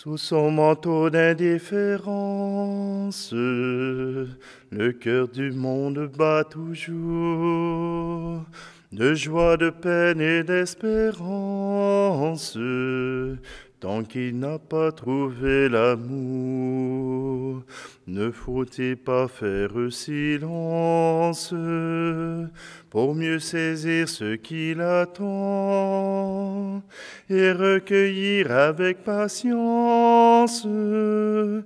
Sous son manteau d'indifférence, le cœur du monde bat toujours, de joie, de peine et d'espérance, tant qu'il n'a pas trouvé l'amour. Ne faut-il pas faire silence pour mieux saisir ce qu'il attend et recueillir avec patience ce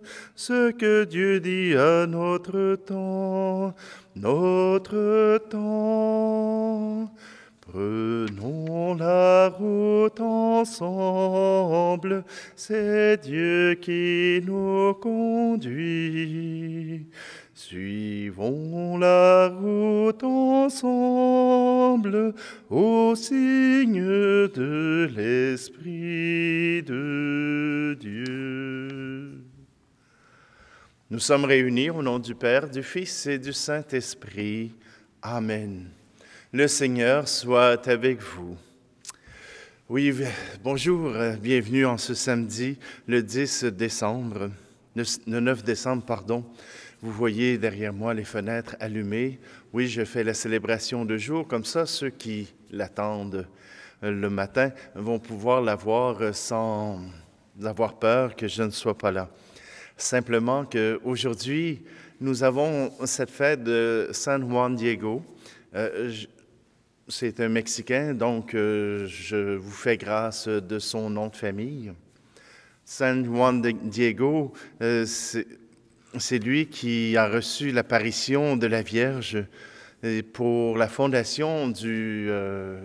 que Dieu dit à notre temps, notre temps. Prenons la route ensemble, c'est Dieu qui nous conduit. Suivons la route ensemble au signe de l'Esprit de Dieu. Nous sommes réunis au nom du Père, du Fils et du Saint-Esprit. Amen. Le Seigneur soit avec vous. Oui, bonjour, bienvenue en ce samedi, le 9 décembre, pardon. Vous voyez derrière moi les fenêtres allumées. Oui, je fais la célébration de jour, comme ça ceux qui l'attendent le matin vont pouvoir la voir sans avoir peur que je ne sois pas là. Simplement qu'aujourd'hui, nous avons cette fête de San Juan Diego. C'est un Mexicain, donc je vous fais grâce de son nom de famille. San Juan Diego, c'est lui qui a reçu l'apparition de la Vierge pour la fondation de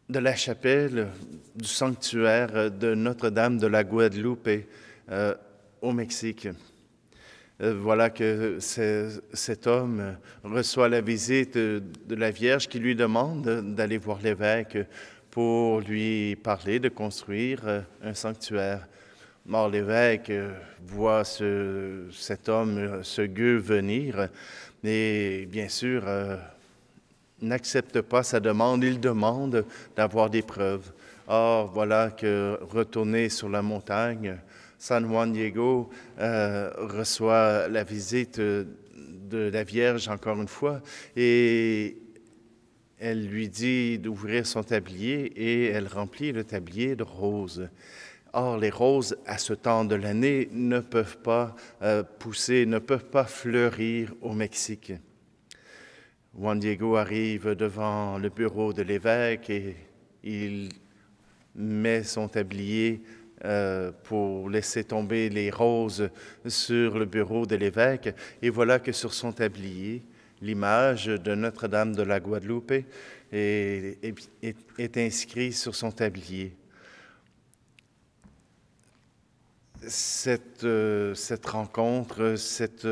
la chapelle du sanctuaire de Notre-Dame de la Guadeloupe au Mexique. Voilà que cet homme reçoit la visite de la Vierge qui lui demande d'aller voir l'évêque pour lui parler de construire un sanctuaire. Or, l'évêque voit cet homme, ce gueux venir, et bien sûr n'accepte pas sa demande. Il demande d'avoir des preuves. Or, voilà que retourné sur la montagne, San Juan Diego reçoit la visite de la Vierge encore une fois et elle lui dit d'ouvrir son tablier et elle remplit le tablier de roses. Or, les roses, à ce temps de l'année, ne peuvent pas pousser, ne peuvent pas fleurir au Mexique. Juan Diego arrive devant le bureau de l'évêque et il met son tablier pour laisser tomber les roses sur le bureau de l'évêque. Et voilà que sur son tablier, l'image de Notre-Dame de la Guadeloupe est inscrite sur son tablier. Cette rencontre, cet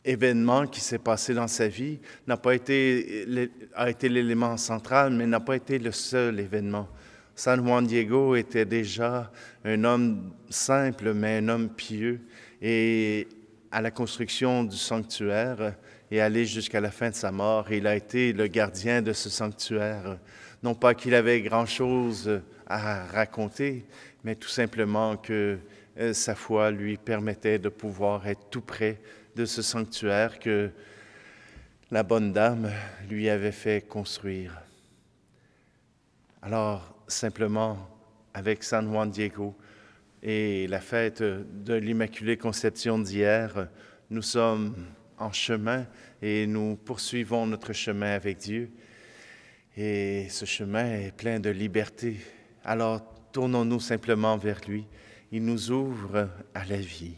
événement qui s'est passé dans sa vie a été l'élément central, mais n'a pas été le seul événement. San Juan Diego était déjà un homme simple, mais un homme pieux, et à la construction du sanctuaire et allé jusqu'à la fin de sa mort, il a été le gardien de ce sanctuaire. Non pas qu'il avait grand-chose à raconter, mais tout simplement que sa foi lui permettait de pouvoir être tout près de ce sanctuaire que la bonne dame lui avait fait construire. Alors, simplement, avec San Juan Diego et la fête de l'Immaculée Conception d'hier, nous sommes en chemin et nous poursuivons notre chemin avec Dieu. Et ce chemin est plein de liberté. Alors, tournons-nous simplement vers lui. Il nous ouvre à la vie.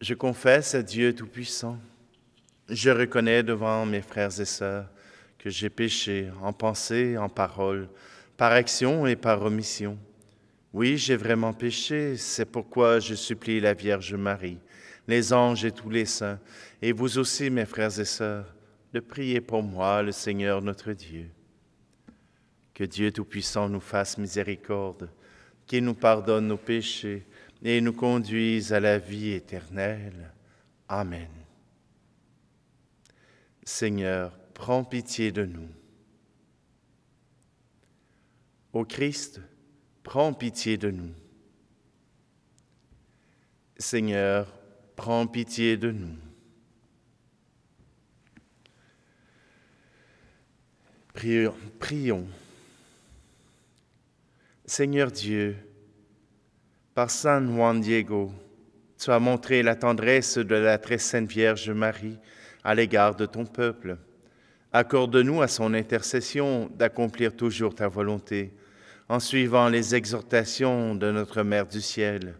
Je confesse à Dieu Tout-Puissant, je reconnais devant mes frères et sœurs que j'ai péché en pensée, en parole, par action et par omission. Oui, j'ai vraiment péché, c'est pourquoi je supplie la Vierge Marie, les anges et tous les saints, et vous aussi, mes frères et sœurs, de prier pour moi, le Seigneur notre Dieu. Que Dieu Tout-Puissant nous fasse miséricorde, qu'il nous pardonne nos péchés, et nous conduise à la vie éternelle. Amen. Seigneur, prends pitié de nous. Ô Christ, prends pitié de nous. Seigneur, prends pitié de nous. Prions. Seigneur Dieu, par Saint Juan Diego, tu as montré la tendresse de la très sainte Vierge Marie à l'égard de ton peuple. Accorde-nous à son intercession d'accomplir toujours ta volonté, en suivant les exhortations de notre Mère du ciel,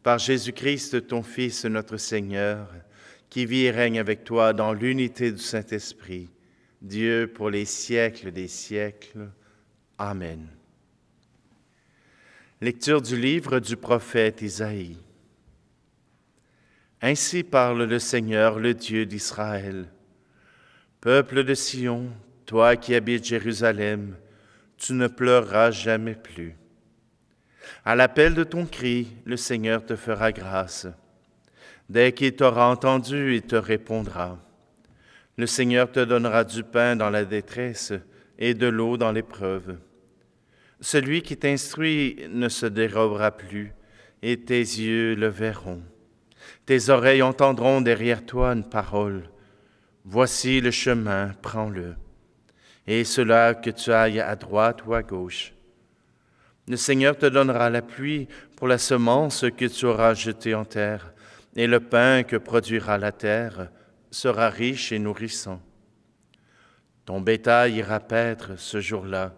par Jésus-Christ, ton Fils, notre Seigneur, qui vit et règne avec toi dans l'unité du Saint-Esprit, Dieu pour les siècles des siècles. Amen. Lecture du livre du prophète Isaïe. Ainsi parle le Seigneur, le Dieu d'Israël. Peuple de Sion, toi qui habites Jérusalem, tu ne pleureras jamais plus. À l'appel de ton cri, le Seigneur te fera grâce. Dès qu'il t'aura entendu, il te répondra. Le Seigneur te donnera du pain dans la détresse et de l'eau dans l'épreuve. Celui qui t'instruit ne se dérobera plus, et tes yeux le verront. Tes oreilles entendront derrière toi une parole. Voici le chemin, prends-le. Et cela que tu ailles à droite ou à gauche. Le Seigneur te donnera la pluie pour la semence que tu auras jetée en terre, et le pain que produira la terre sera riche et nourrissant. Ton bétail ira paître ce jour-là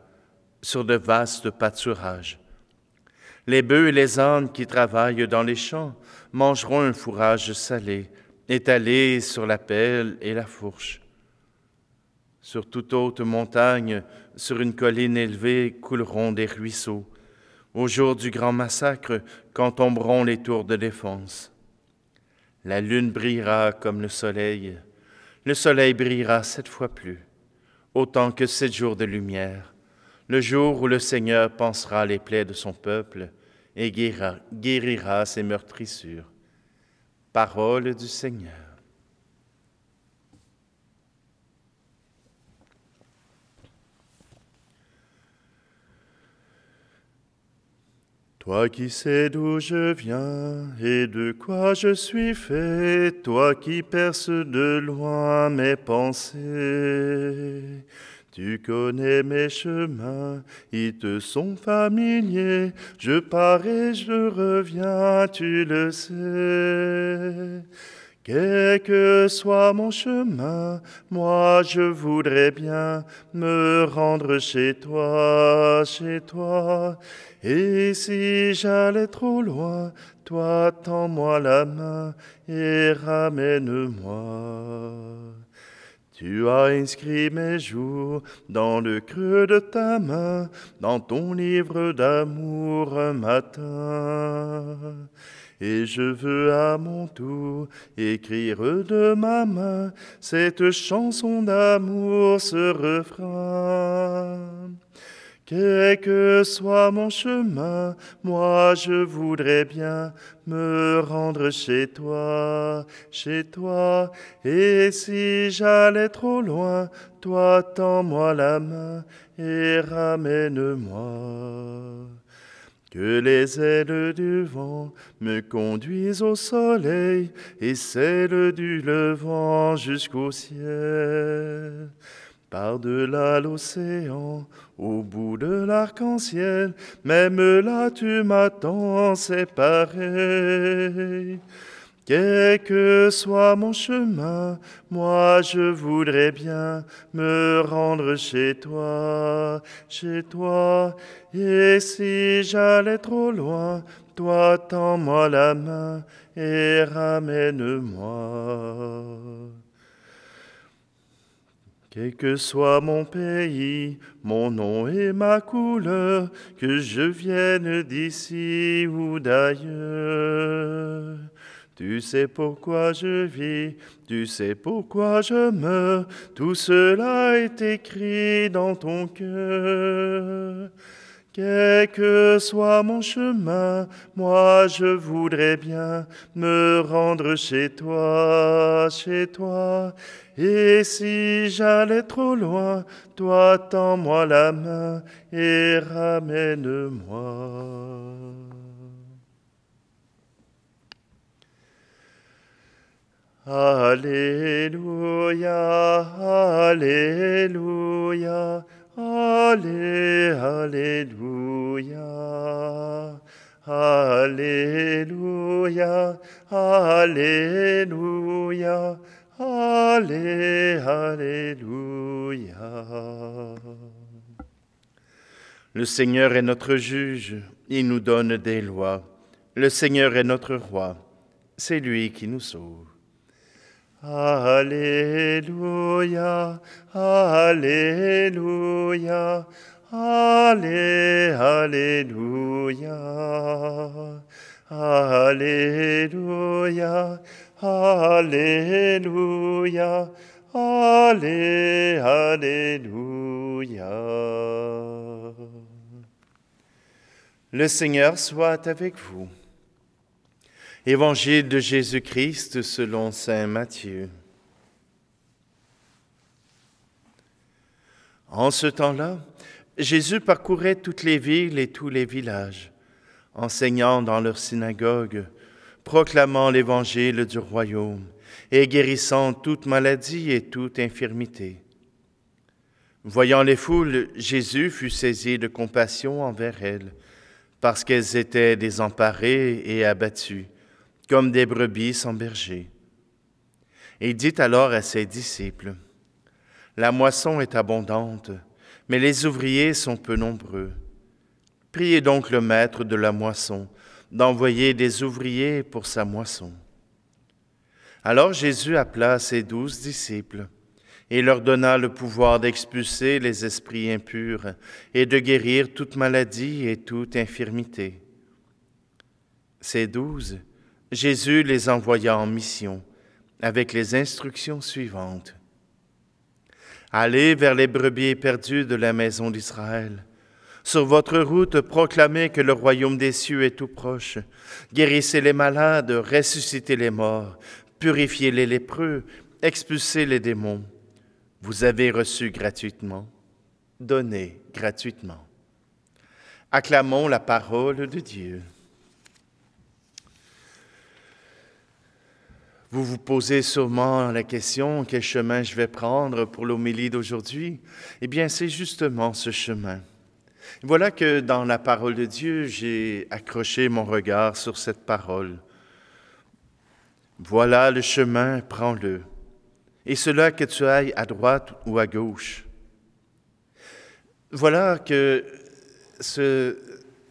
sur de vastes pâturages. Les bœufs et les ânes qui travaillent dans les champs mangeront un fourrage salé, étalé sur la pelle et la fourche. Sur toute haute montagne, sur une colline élevée, couleront des ruisseaux. Au jour du grand massacre, quand tomberont les tours de défense. La lune brillera comme le soleil brillera 7 fois plus, autant que 7 jours de lumière, le jour où le Seigneur pansera les plaies de son peuple et guérira ses meurtrissures. Parole du Seigneur. Toi qui sais d'où je viens et de quoi je suis fait, toi qui perces de loin mes pensées, tu connais mes chemins, ils te sont familiers, je pars et je reviens, tu le sais. Quel que soit mon chemin, moi je voudrais bien me rendre chez toi. Et si j'allais trop loin, toi tends-moi la main et ramène-moi. Tu as inscrit mes jours dans le creux de ta main, dans ton livre d'amour un matin. Et je veux à mon tour écrire de ma main cette chanson d'amour, ce refrain. Quel que soit mon chemin, moi je voudrais bien me rendre chez toi. Et si j'allais trop loin, toi tends-moi la main et ramène-moi. Que les ailes du vent me conduisent au soleil et celles du levant jusqu'au ciel. Par-delà l'océan, au bout de l'arc-en-ciel, même là tu m'attends, c'est pareil. Quel que soit mon chemin, moi je voudrais bien me rendre chez toi. Et si j'allais trop loin, toi tends-moi la main et ramène-moi. Quel que soit mon pays, mon nom et ma couleur, que je vienne d'ici ou d'ailleurs. Tu sais pourquoi je vis, tu sais pourquoi je meurs, tout cela est écrit dans ton cœur. Quel que soit mon chemin, moi je voudrais bien me rendre chez toi, chez toi. Et si j'allais trop loin, toi tends-moi la main et ramène-moi. Alléluia, Alléluia, Alléluia, Alléluia, Alléluia, Alléluia. Le Seigneur est notre juge, il nous donne des lois. Le Seigneur est notre roi, c'est lui qui nous sauve. Alléluia, Alléluia, Alléluia, Alléluia, Alléluia, Alléluia. Le Seigneur soit avec vous. Évangile de Jésus-Christ selon saint Matthieu. En ce temps-là, Jésus parcourait toutes les villes et tous les villages, enseignant dans leurs synagogues, proclamant l'évangile du royaume et guérissant toute maladie et toute infirmité. Voyant les foules, Jésus fut saisi de compassion envers elles, parce qu'elles étaient désemparées et abattues, comme des brebis sans berger. Il dit alors à ses disciples, « La moisson est abondante, mais les ouvriers sont peu nombreux. Priez donc le maître de la moisson d'envoyer des ouvriers pour sa moisson. » Alors Jésus appela ses 12 disciples et leur donna le pouvoir d'expulser les esprits impurs et de guérir toute maladie et toute infirmité. Ces 12, Jésus les envoya en mission avec les instructions suivantes. Allez vers les brebis perdues de la maison d'Israël. Sur votre route, proclamez que le royaume des cieux est tout proche. Guérissez les malades, ressuscitez les morts, purifiez les lépreux, expulsez les démons. Vous avez reçu gratuitement, donnez gratuitement. Acclamons la parole de Dieu. Vous vous posez sûrement la question, quel chemin je vais prendre pour l'homélie d'aujourd'hui? Eh bien, c'est justement ce chemin. Voilà que dans la parole de Dieu, j'ai accroché mon regard sur cette parole. Voilà le chemin, prends-le. Et cela que tu ailles à droite ou à gauche. Voilà que ce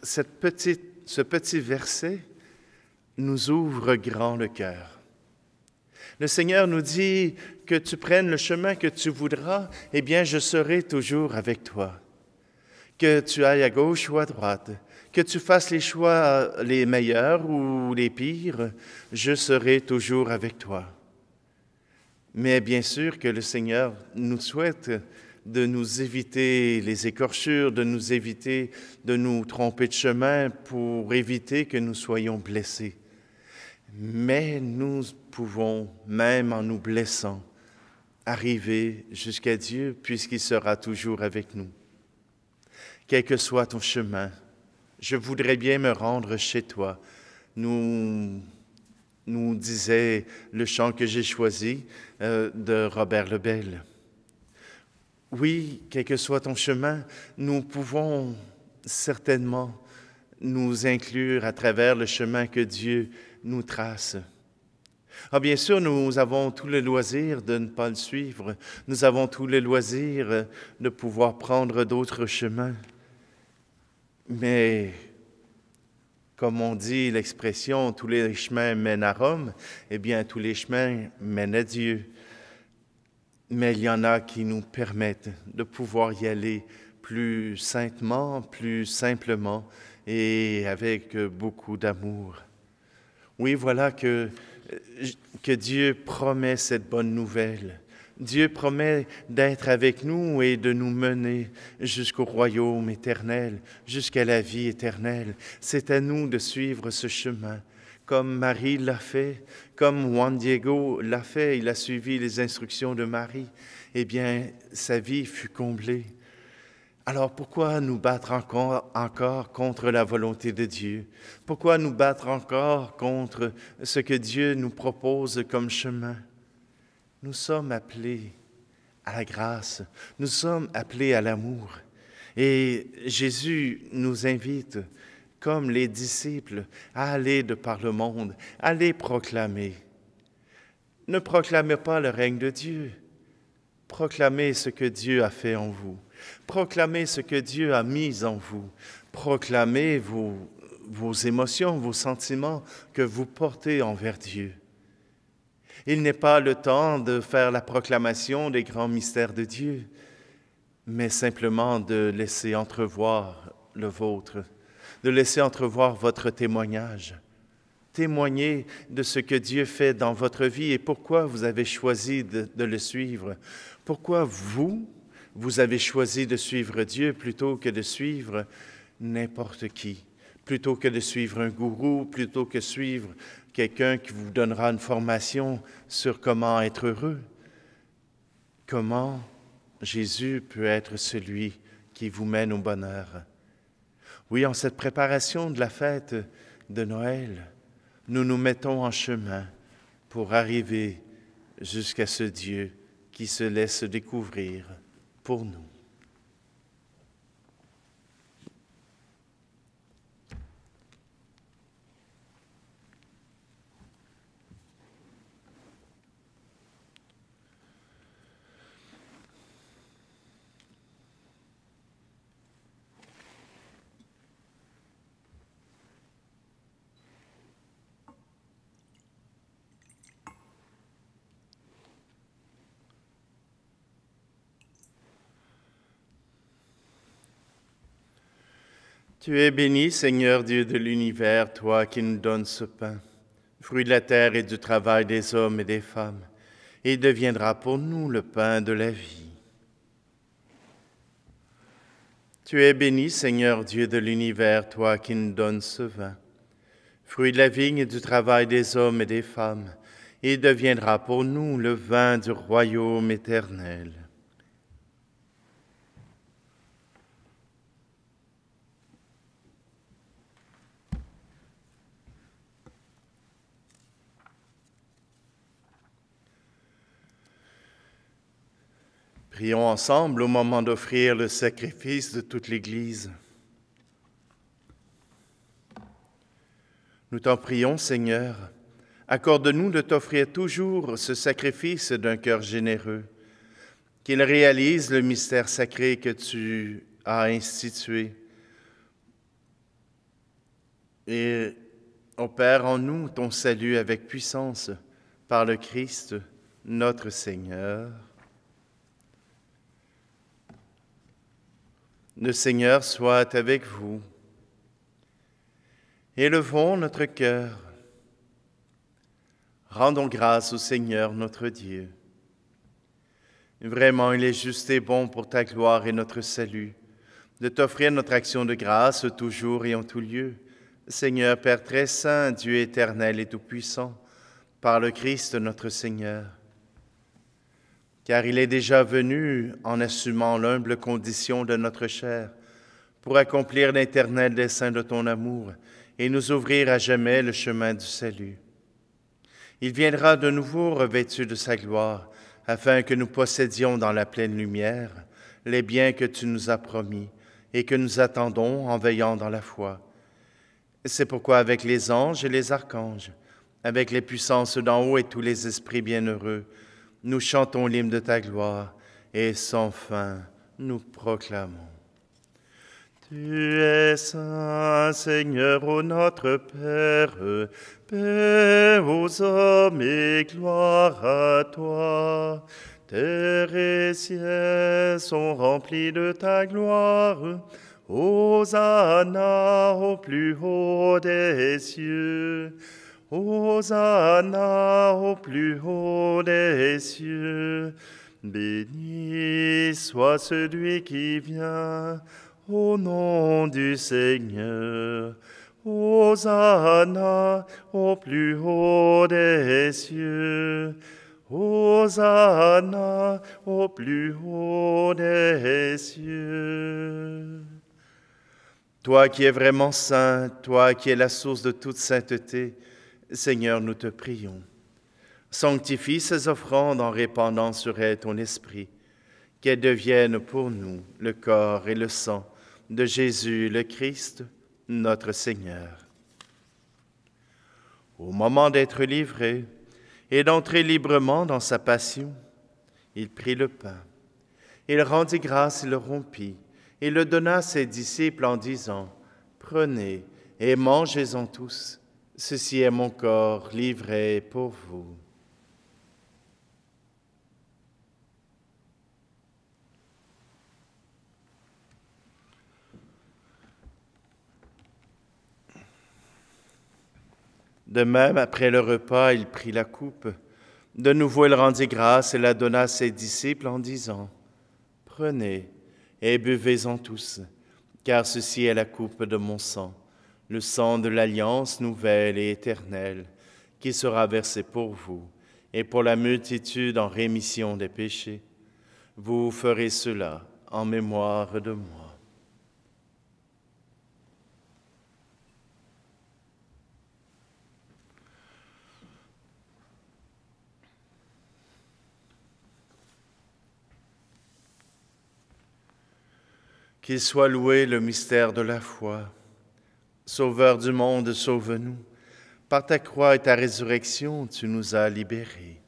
petit verset nous ouvre grand le cœur. Le Seigneur nous dit que tu prennes le chemin que tu voudras, eh bien, je serai toujours avec toi. Que tu ailles à gauche ou à droite, que tu fasses les choix les meilleurs ou les pires, je serai toujours avec toi. Mais bien sûr que le Seigneur nous souhaite de nous éviter les écorchures, de nous éviter de nous tromper de chemin pour éviter que nous soyons blessés. Mais nous pouvons, même en nous blessant, arriver jusqu'à Dieu puisqu'il sera toujours avec nous. Quel que soit ton chemin, je voudrais bien me rendre chez toi. Nous disait le chant que j'ai choisi de Robert Lebel. Oui, quel que soit ton chemin, nous pouvons certainement nous inclure à travers le chemin que Dieu nous trace. Ah, bien sûr, nous avons tout le loisir de ne pas le suivre. Nous avons tout le loisir de pouvoir prendre d'autres chemins. Mais, comme on dit l'expression « tous les chemins mènent à Rome », eh bien, tous les chemins mènent à Dieu. Mais il y en a qui nous permettent de pouvoir y aller plus saintement, plus simplement et avec beaucoup d'amour. Oui, voilà que Dieu promet cette bonne nouvelle Dieu promet d'être avec nous et de nous mener jusqu'au royaume éternel, jusqu'à la vie éternelle. C'est à nous de suivre ce chemin. Comme Marie l'a fait, comme Juan Diego l'a fait, il a suivi les instructions de Marie. Eh bien, sa vie fut comblée. Alors pourquoi nous battre encore contre la volonté de Dieu? Pourquoi nous battre encore contre ce que Dieu nous propose comme chemin? Nous sommes appelés à la grâce, nous sommes appelés à l'amour. Et Jésus nous invite, comme les disciples, à aller de par le monde, à aller proclamer. Ne proclamez pas le règne de Dieu, proclamez ce que Dieu a fait en vous. Proclamez ce que Dieu a mis en vous. Proclamez vos émotions, vos sentiments que vous portez envers Dieu. Il n'est pas le temps de faire la proclamation des grands mystères de Dieu, mais simplement de laisser entrevoir le vôtre, de laisser entrevoir votre témoignage. Témoignez de ce que Dieu fait dans votre vie et pourquoi vous avez choisi de le suivre. Pourquoi vous avez choisi de suivre Dieu plutôt que de suivre n'importe qui, plutôt que de suivre un gourou, plutôt que de suivre quelqu'un qui vous donnera une formation sur comment être heureux. Comment Jésus peut être celui qui vous mène au bonheur. Oui, en cette préparation de la fête de Noël, nous nous mettons en chemin pour arriver jusqu'à ce Dieu qui se laisse découvrir pour nous. Tu es béni, Seigneur Dieu de l'univers, toi qui nous donnes ce pain, fruit de la terre et du travail des hommes et des femmes, et il deviendra pour nous le pain de la vie. Tu es béni, Seigneur Dieu de l'univers, toi qui nous donnes ce vin, fruit de la vigne et du travail des hommes et des femmes, et il deviendra pour nous le vin du royaume éternel. Prions ensemble au moment d'offrir le sacrifice de toute l'Église. Nous t'en prions, Seigneur, accorde-nous de t'offrir toujours ce sacrifice d'un cœur généreux, qu'il réalise le mystère sacré que tu as institué et opère en nous ton salut avec puissance par le Christ, notre Seigneur. Le Seigneur soit avec vous. Élevons notre cœur. Rendons grâce au Seigneur notre Dieu. Vraiment, il est juste et bon pour ta gloire et notre salut, de t'offrir notre action de grâce toujours et en tout lieu. Seigneur Père très saint, Dieu éternel et tout-puissant, par le Christ notre Seigneur. Car il est déjà venu en assumant l'humble condition de notre chair, pour accomplir l'éternel dessein de ton amour et nous ouvrir à jamais le chemin du salut. Il viendra de nouveau revêtu de sa gloire, afin que nous possédions dans la pleine lumière les biens que tu nous as promis et que nous attendons en veillant dans la foi. C'est pourquoi avec les anges et les archanges, avec les puissances d'en haut et tous les esprits bienheureux, nous chantons l'hymne de ta gloire et sans fin nous proclamons. Tu es saint, Seigneur, ô notre Père, paix aux hommes et gloire à toi. Terre et ciel sont remplis de ta gloire. Hosanna au plus haut des cieux. Hosanna au plus haut des cieux. Béni soit celui qui vient au nom du Seigneur. Hosanna au plus haut des cieux. Hosanna au plus haut des cieux. Toi qui es vraiment saint, toi qui es la source de toute sainteté, Seigneur, nous te prions. Sanctifie ces offrandes en répandant sur elles ton esprit, qu'elles deviennent pour nous le corps et le sang de Jésus le Christ, notre Seigneur. Au moment d'être livré et d'entrer librement dans sa passion, il prit le pain. Il rendit grâce et le rompit, et le donna à ses disciples en disant, « Prenez et mangez-en tous, ceci est mon corps livré pour vous. » De même, après le repas, il prit la coupe. De nouveau, il rendit grâce et la donna à ses disciples en disant, « Prenez et buvez-en tous, car ceci est la coupe de mon sang, le sang de l'alliance nouvelle et éternelle, qui sera versé pour vous et pour la multitude en rémission des péchés. Vous ferez cela en mémoire de moi. » Qu'il soit loué le mystère de la foi. Sauveur du monde, sauve-nous. Par ta croix et ta résurrection, tu nous as libérés.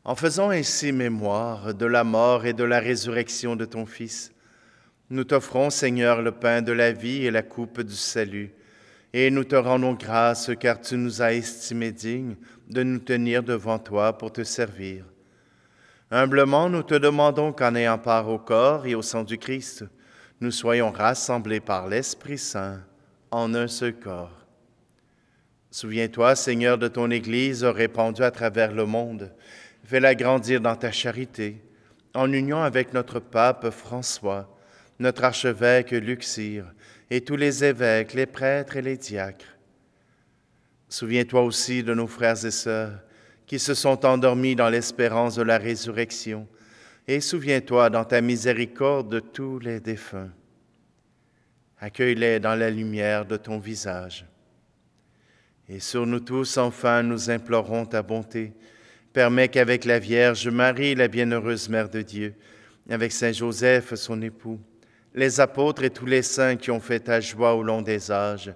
En faisant ainsi mémoire de la mort et de la résurrection de ton Fils, nous t'offrons, Seigneur, le pain de la vie et la coupe du salut, et nous te rendons grâce car tu nous as estimés dignes de nous tenir devant toi pour te servir. Humblement, nous te demandons qu'en ayant part au corps et au sang du Christ, nous soyons rassemblés par l'Esprit Saint en un seul corps. Souviens-toi, Seigneur, de ton Église répandue à travers le monde. Fais-la grandir dans ta charité, en union avec notre pape François, notre archevêque Luxire, et tous les évêques, les prêtres et les diacres. Souviens-toi aussi de nos frères et sœurs qui se sont endormis dans l'espérance de la résurrection, et souviens-toi dans ta miséricorde de tous les défunts. Accueille-les dans la lumière de ton visage. Et sur nous tous, enfin, nous implorons ta bonté. Permets qu'avec la Vierge Marie, la bienheureuse Mère de Dieu, avec Saint Joseph, son époux, les apôtres et tous les saints qui ont fait ta joie au long des âges,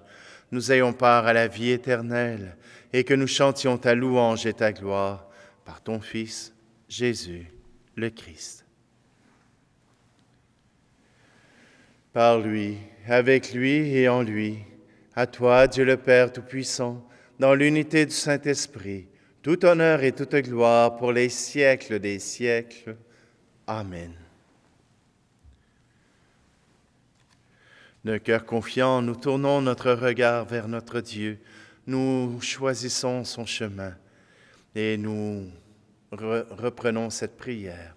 nous ayons part à la vie éternelle et que nous chantions ta louange et ta gloire par ton Fils, Jésus, le Christ. Par lui, avec lui et en lui, à toi, Dieu le Père Tout-Puissant, dans l'unité du Saint-Esprit, tout honneur et toute gloire pour les siècles des siècles. Amen. D'un cœur confiant, nous tournons notre regard vers notre Dieu. Nous choisissons son chemin et nous reprenons cette prière.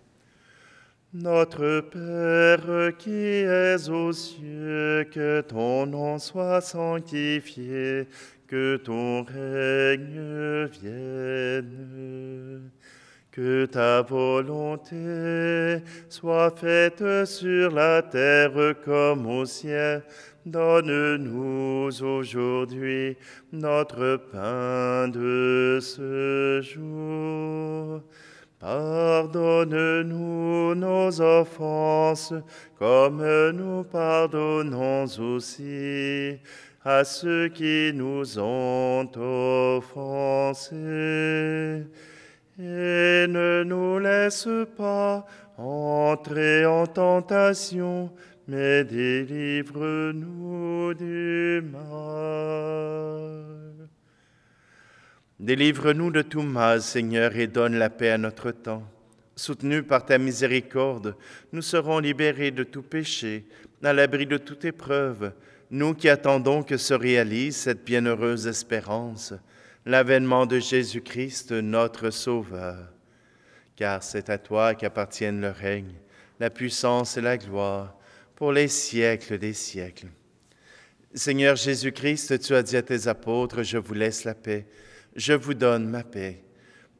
Notre Père qui es aux cieux, que ton nom soit sanctifié, que ton règne vienne. Que ta volonté soit faite sur la terre comme au ciel. Donne-nous aujourd'hui notre pain de ce jour. Pardonne-nous nos offenses, comme nous pardonnons aussi à ceux qui nous ont offensés. Et ne nous laisse pas entrer en tentation, mais délivre-nous du mal. Délivre-nous de tout mal, Seigneur, et donne la paix à notre temps. Soutenus par ta miséricorde, nous serons libérés de tout péché, à l'abri de toute épreuve, nous qui attendons que se réalise cette bienheureuse espérance, l'avènement de Jésus-Christ, notre Sauveur. car c'est à toi qu'appartiennent le règne, la puissance et la gloire, pour les siècles des siècles. Seigneur Jésus-Christ, tu as dit à tes apôtres, je vous laisse la paix, je vous donne ma paix.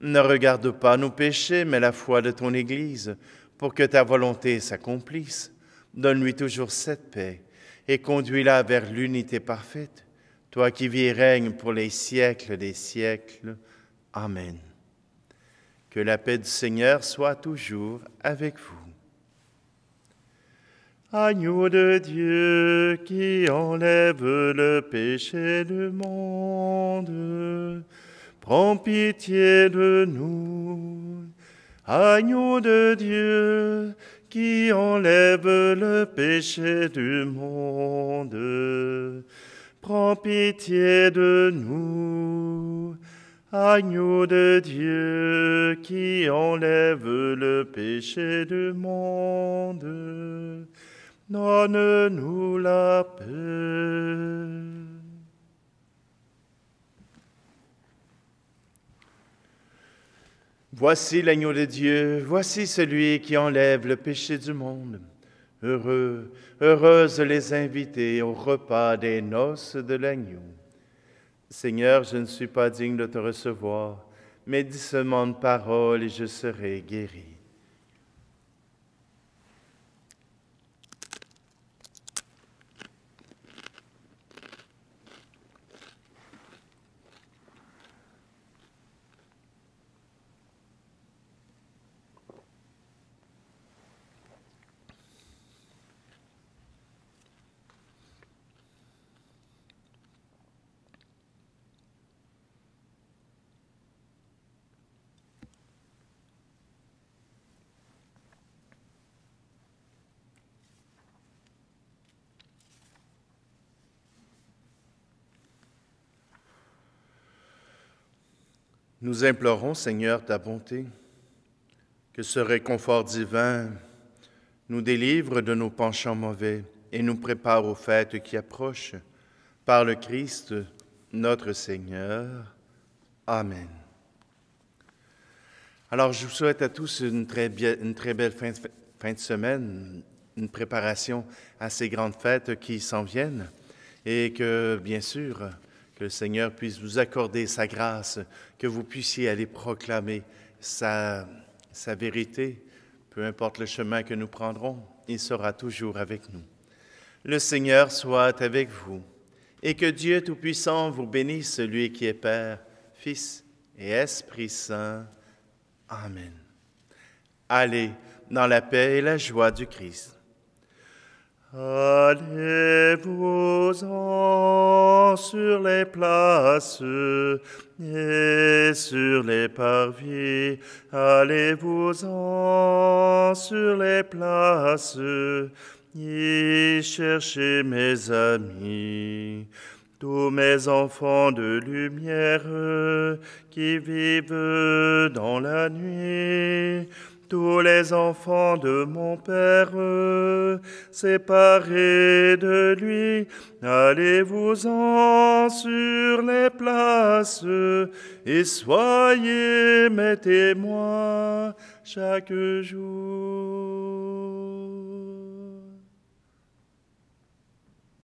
Ne regarde pas nos péchés, mais la foi de ton Église, pour que ta volonté s'accomplisse. Donne-lui toujours cette paix et conduis-la vers l'unité parfaite, toi qui vis et règnes pour les siècles des siècles. Amen. Que la paix du Seigneur soit toujours avec vous. Agneau de Dieu qui enlève le péché du monde, prends pitié de nous. Agneau de Dieu qui enlève le péché du monde, prends pitié de nous. Agneau de Dieu qui enlève le péché du monde, donne-nous la paix. Voici l'agneau de Dieu, voici celui qui enlève le péché du monde. Heureux, heureuses les invités au repas des noces de l'agneau. Seigneur, je ne suis pas digne de te recevoir, mais dis seulement une parole et je serai guéri. Nous implorons, Seigneur, ta bonté, que ce réconfort divin nous délivre de nos penchants mauvais et nous prépare aux fêtes qui approchent. Par le Christ, notre Seigneur. Amen. Alors, je vous souhaite à tous une très belle fin de semaine, une préparation à ces grandes fêtes qui s'en viennent et que, bien sûr, que le Seigneur puisse vous accorder sa grâce, que vous puissiez aller proclamer sa vérité, peu importe le chemin que nous prendrons, il sera toujours avec nous. Le Seigneur soit avec vous et que Dieu Tout-Puissant vous bénisse, celui qui est Père, Fils et Esprit Saint. Amen. Allez dans la paix et la joie du Christ. Allez-vous-en sur les places et sur les parvis. Allez-vous-en sur les places et cherchez mes amis. Tous mes enfants de lumière qui vivent dans la nuit, tous les enfants de mon Père, séparés de lui, allez-vous-en sur les places et soyez mes témoins chaque jour.